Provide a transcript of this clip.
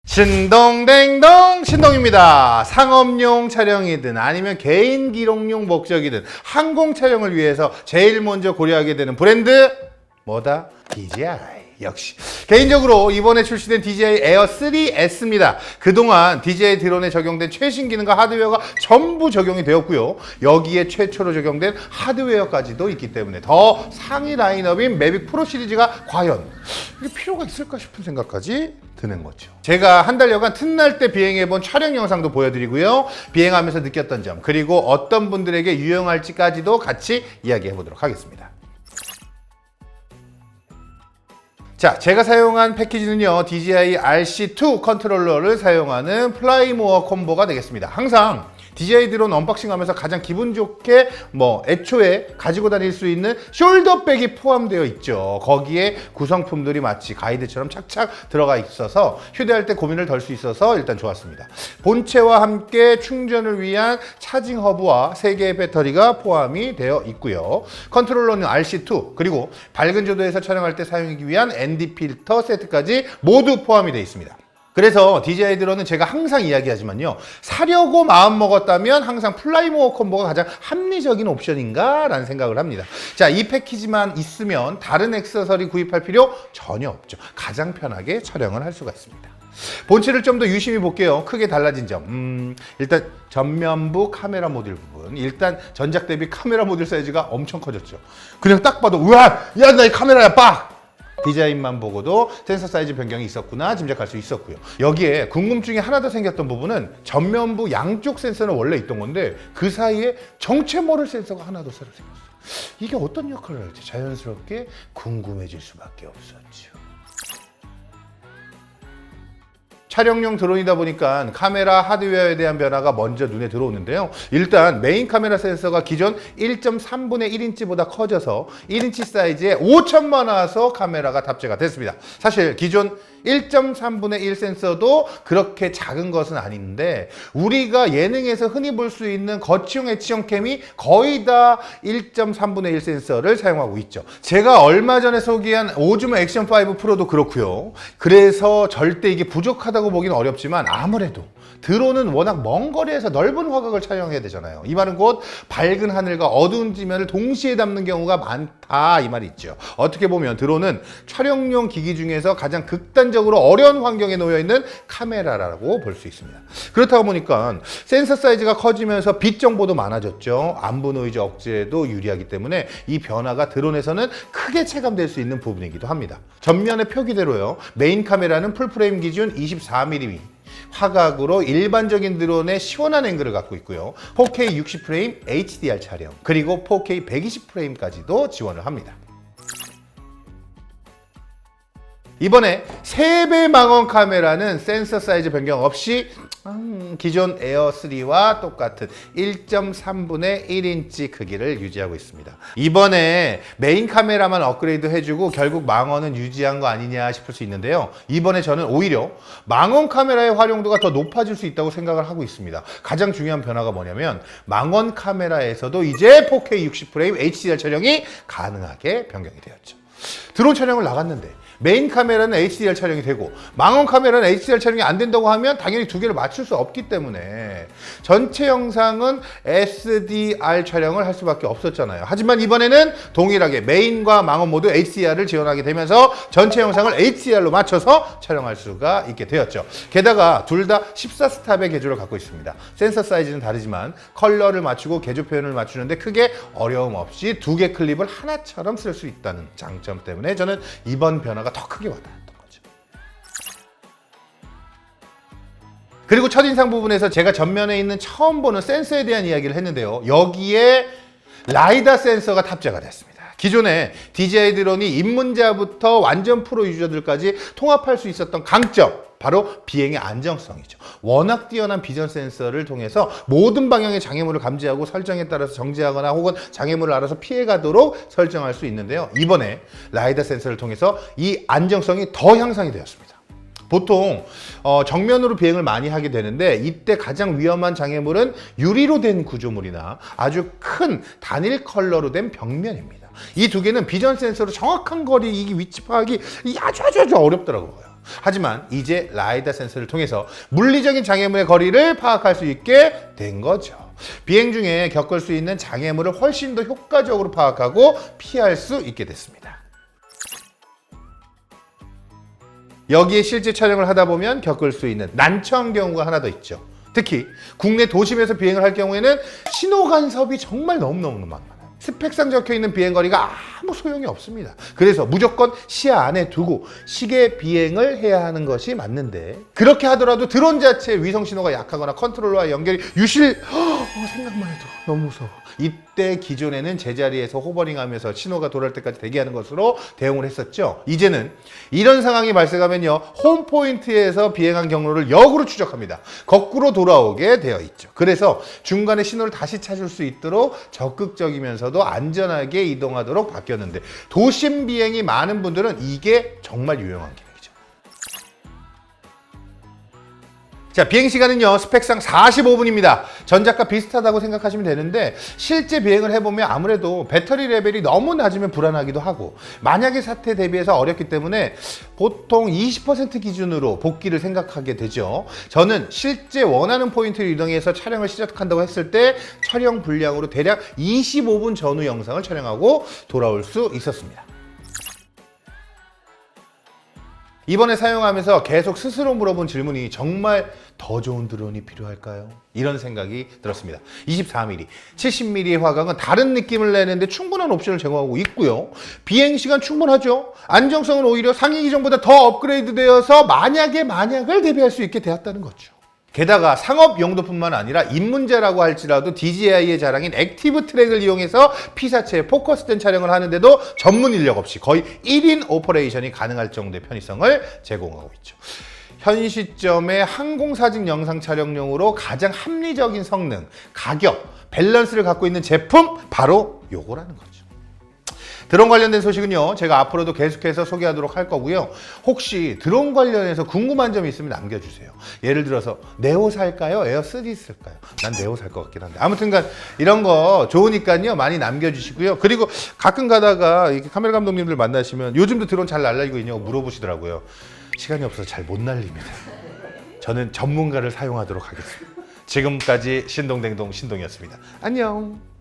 신동댕동 신동입니다. 상업용 촬영이든 아니면 개인 기록용 목적이든 항공 촬영을 위해서 제일 먼저 고려하게 되는 브랜드 뭐다? DJI. 역시 개인적으로 이번에 출시된 DJI 에어 3S입니다. 그동안 DJI 드론에 적용된 최신 기능과 하드웨어가 전부 적용이 되었고요. 여기에 최초로 적용된 하드웨어까지도 있기 때문에 더 상위 라인업인 매빅 프로 시리즈가 과연 이게 필요가 있을까 싶은 생각까지 드는 거죠. 제가 한 달여간 틈날 때 비행해본 촬영 영상도 보여드리고요. 비행하면서 느꼈던 점, 그리고 어떤 분들에게 유용할지까지도 같이 이야기해 보도록 하겠습니다. 자, 제가 사용한 패키지는요, DJI RC2 컨트롤러를 사용하는 플라이모어 콤보가 되겠습니다. 항상 DJI 드론 언박싱 하면서 가장 기분 좋게 애초에 가지고 다닐 수 있는 숄더백이 포함되어 있죠. 거기에 구성품들이 마치 가이드처럼 착착 들어가 있어서 휴대할 때 고민을 덜 수 있어서 일단 좋았습니다. 본체와 함께 충전을 위한 차징 허브와 3개의 배터리가 포함이 되어 있고요. 컨트롤러는 RC2 그리고 밝은 조도에서 촬영할 때 사용하기 위한 ND 필터 세트까지 모두 포함이 되어 있습니다. 그래서 DJI 드론은 제가 항상 이야기하지만요, 사려고 마음먹었다면 항상 플라이모어 콤보가 가장 합리적인 옵션인가 라는 생각을 합니다. 자, 이 패키지만 있으면 다른 액세서리 구입할 필요 전혀 없죠. 가장 편하게 촬영을 할 수가 있습니다. 본체를 좀 더 유심히 볼게요. 크게 달라진 점, 일단 전면부 카메라 모듈 부분, 일단 전작 대비 카메라 모듈 사이즈가 엄청 커졌죠. 그냥 딱 봐도 우와, 야, 나 이 카메라야 빡! 디자인만 보고도 센서 사이즈 변경이 있었구나 짐작할 수 있었고요. 여기에 궁금증이 하나 더 생겼던 부분은 전면부 양쪽 센서는 원래 있던 건데 그 사이에 정체 모를 센서가 하나 더 새로 생겼어요. 이게 어떤 역할을 할지 자연스럽게 궁금해질 수밖에 없었죠. 촬영용 드론이다 보니까 카메라 하드웨어에 대한 변화가 먼저 눈에 들어오는데요. 일단 메인 카메라 센서가 기존 1.3분의 1인치보다 커져서 1인치 사이즈에 5천만 화소 카메라가 탑재가 됐습니다. 사실 기존 1.3분의 1 센서도 그렇게 작은 것은 아닌데 우리가 예능에서 흔히 볼 수 있는 거치형 액션 캠이 거의 다 1.3분의 1 센서를 사용하고 있죠. 제가 얼마 전에 소개한 오즈모 액션 5 프로도 그렇고요. 그래서 절대 이게 부족하다고 보기는 어렵지만 아무래도 드론은 워낙 먼 거리에서 넓은 화각을 촬영해야 되잖아요. 이 말은 곧 밝은 하늘과 어두운 지면을 동시에 담는 경우가 많다 이 말이 있죠. 어떻게 보면 드론은 촬영용 기기 중에서 가장 극단적으로 어려운 환경에 놓여 있는 카메라라고 볼 수 있습니다. 그렇다고 보니까 센서 사이즈가 커지면서 빛 정보도 많아졌죠. 안부 노이즈 억제에도 유리하기 때문에 이 변화가 드론에서는 크게 체감될 수 있는 부분이기도 합니다. 전면의 표기대로요. 메인 카메라는 풀프레임 기준 24mm 화각으로 일반적인 드론의 시원한 앵글을 갖고 있고요. 4K 60프레임 HDR 촬영, 그리고 4K 120프레임까지도 지원을 합니다. 이번에 3배 망원 카메라는 센서 사이즈 변경 없이 기존 에어 3와 똑같은 1.3분의 1인치 크기를 유지하고 있습니다. 이번에 메인 카메라만 업그레이드 해주고 결국 망원은 유지한 거 아니냐 싶을 수 있는데요. 이번에 저는 오히려 망원 카메라의 활용도가 더 높아질 수 있다고 생각을 하고 있습니다. 가장 중요한 변화가 뭐냐면 망원 카메라에서도 이제 4K 60프레임 HDR 촬영이 가능하게 변경이 되었죠. 드론 촬영을 나갔는데 메인 카메라는 HDR 촬영이 되고 망원 카메라는 HDR 촬영이 안 된다고 하면 당연히 두 개를 맞출 수 없기 때문에 전체 영상은 SDR 촬영을 할 수밖에 없었잖아요. 하지만 이번에는 동일하게 메인과 망원 모두 HDR을 지원하게 되면서 전체 영상을 HDR로 맞춰서 촬영할 수가 있게 되었죠. 게다가 둘 다 14스탑의 개조를 갖고 있습니다. 센서 사이즈는 다르지만 컬러를 맞추고 개조 표현을 맞추는데 크게 어려움 없이 두 개 클립을 하나처럼 쓸 수 있다는 장점 때문에 저는 이번 변화가 더 크게 와닿았던 거죠. 그리고 첫인상 부분에서 제가 전면에 있는 처음 보는 센서에 대한 이야기를 했는데요. 여기에 라이다 센서가 탑재가 됐습니다. 기존에 DJI 드론이 입문자부터 완전 프로 유저들까지 통합할 수 있었던 강점, 바로 비행의 안정성이죠. 워낙 뛰어난 비전 센서를 통해서 모든 방향의 장애물을 감지하고 설정에 따라서 정지하거나 혹은 장애물을 알아서 피해가도록 설정할 수 있는데요. 이번에 라이다 센서를 통해서 이 안정성이 더 향상이 되었습니다. 보통 정면으로 비행을 많이 하게 되는데 이때 가장 위험한 장애물은 유리로 된 구조물이나 아주 큰 단일 컬러로 된 벽면입니다. 이 두 개는 비전 센서로 정확한 거리, 이 위치 파악이 아주 어렵더라고요. 하지만 이제 라이다 센서를 통해서 물리적인 장애물의 거리를 파악할 수 있게 된 거죠. 비행 중에 겪을 수 있는 장애물을 훨씬 더 효과적으로 파악하고 피할 수 있게 됐습니다. 여기에 실제 촬영을 하다 보면 겪을 수 있는 난처한 경우가 하나 더 있죠. 특히 국내 도심에서 비행을 할 경우에는 신호 간섭이 정말 너무너무 많아요. 스펙상 적혀있는 비행거리가 아무 소용이 없습니다. 그래서 무조건 시야 안에 두고 시계 비행을 해야 하는 것이 맞는데, 그렇게 하더라도 드론 자체의 위성 신호가 약하거나 컨트롤러와 연결이 생각만 해도 너무 무서워. 이때 기존에는 제자리에서 호버링하면서 신호가 돌아올 때까지 대기하는 것으로 대응을 했었죠. 이제는 이런 상황이 발생하면요, 홈 포인트에서 비행한 경로를 역으로 추적합니다. 거꾸로 돌아오게 되어 있죠. 그래서 중간에 신호를 다시 찾을 수 있도록 적극적이면서도 안전하게 이동하도록 바뀌었는데, 도심 비행이 많은 분들은 이게 정말 유용한 기능이죠. 자, 비행 시간은요, 스펙상 45분입니다. 전작과 비슷하다고 생각하시면 되는데, 실제 비행을 해보면 아무래도 배터리 레벨이 너무 낮으면 불안하기도 하고, 만약의 사태 대비해서 어렵기 때문에 보통 20% 기준으로 복귀를 생각하게 되죠. 저는 실제 원하는 포인트를 이동해서 촬영을 시작한다고 했을 때 촬영 분량으로 대략 25분 전후 영상을 촬영하고 돌아올 수 있었습니다. 이번에 사용하면서 계속 스스로 물어본 질문이, 정말 더 좋은 드론이 필요할까요? 이런 생각이 들었습니다. 24mm, 70mm의 화각은 다른 느낌을 내는데 충분한 옵션을 제공하고 있고요. 비행시간 충분하죠. 안정성은 오히려 상위 기종보다 더 업그레이드 되어서 만약을 대비할 수 있게 되었다는 거죠. 게다가 상업 용도뿐만 아니라 입문자라고 할지라도 DJI의 자랑인 액티브 트랙을 이용해서 피사체에 포커스된 촬영을 하는데도 전문 인력 없이 거의 1인 오퍼레이션이 가능할 정도의 편의성을 제공하고 있죠. 현 시점에 항공사진 영상 촬영용으로 가장 합리적인 성능, 가격, 밸런스를 갖고 있는 제품, 바로 요거라는 거죠. 드론 관련된 소식은요, 제가 앞으로도 계속해서 소개하도록 할 거고요. 혹시 드론 관련해서 궁금한 점이 있으면 남겨주세요. 예를 들어서 네오 살까요? 에어 3 쓸까요? 난 네오 살 것 같긴 한데, 아무튼간 이런 거 좋으니까요, 많이 남겨주시고요. 그리고 가끔 가다가 이렇게 카메라 감독님들 만나시면 요즘도 드론 잘 날리고 있냐고 물어보시더라고요. 시간이 없어서 잘 못 날립니다. 저는 전문가를 사용하도록 하겠습니다. 지금까지 신동댕동 신동이었습니다. 안녕.